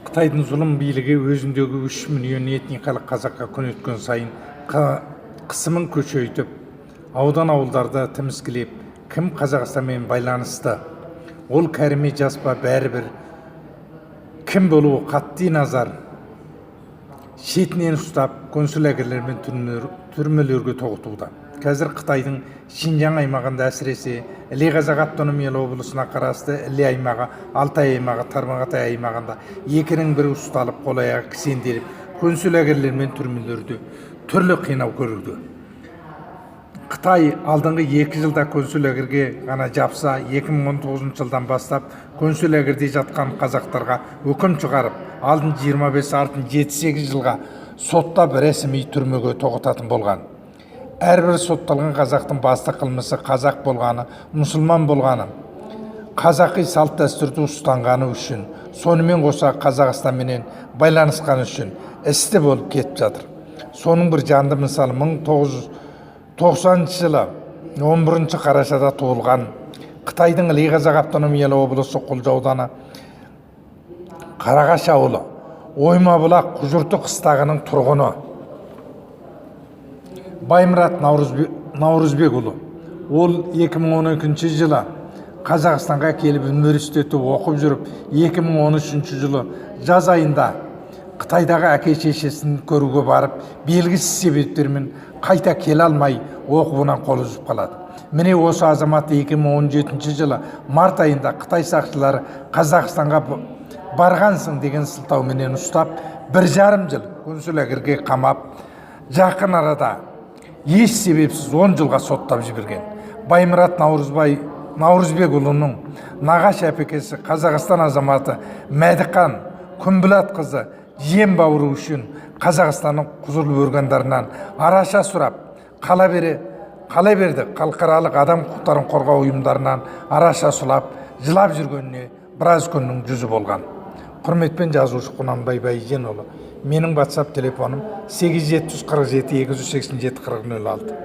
Қытайдың зұлым билігі өзіндегі 3 миллион этникалық қазаққа күн өткен сайын қысымын көшейтіп, аудан-ауылдарда тіміскілеп, кім Қазақстанмен байланысты, ол кәріме жас па бәрібір, кім болуы қатты назар, шетінен ұстап, консул-әкелер мен түрмелерге тоғытуда. Қазір Қытайдың Шинжаң аймағында әсіресе Іле Қазақ автономиялы облысына қарасты Іле аймағы, Алтай аймағы, Тармағатай аймағында екінің бірі ұсталып, қол-аяғы кісенделіп, консул-әкелер мен түрмелерде түрлі қинау көруде. Қытай алдыңғы 2 жылда консул-әкелерге ғана жапса, 2019 жылдан бастап консул-әкелерде жатқан қазақтарға үкім шығарып, алдын 25, артын 7-8 жылға соттап ресми түрмеге тоғытатын болған. Әрбір сотталған қазақтың басты қылмысы қазақ болғаны, мұсылман болғаны, қазақи салт дәстүрді ұстанғаны үшін, сонымен қоса Қазақстанменен байланысқаны үшін істі болып кетіп жатыр. Соның бір жанды мысалы 1990 жылы 11 қарашада туылған Қытайдың Іле Қазақ автономиялы облысы Құлжа ауданы Қарағаш ауылы Оймабұлақ Құжырты қыстағының тұрғыны Баймұрат Наурызбекұлы. Ол 2012 жылы Қазақстанға келіп университетті оқып жүріп, 2013 жылы жаз айында Қытайдағы әке-шешесін көруге барып, белгісіз себептермен қайта келе алмай, оқуынан қол үзіп қалады. Міне осы азамат 2017 жылы март айында Қытай сақшылары Қазақстанға барғансың деген сылтауменен ұстап, 1,5 жыл консул-әкелерге қамап, жақын арада еш себепсіз 10 жылға соттап жіберген. Баймұрат Наурызбекұлының нағашы әпкесі Қазақстан азаматы Мәдіқан Күмбілат қызы жем бауыры үшін Қазақстанның құзырлы органдарынан араша сұрап, қала берді халықаралық адам құқықтарын қорғау ұйымдарынан араша сұрап, жылап жүргеніне біраз күннің жүзі болған. Құрметпен жазушы Құнанбай Байженұлы. Менің WhatsApp телефоным 8747 287 4006.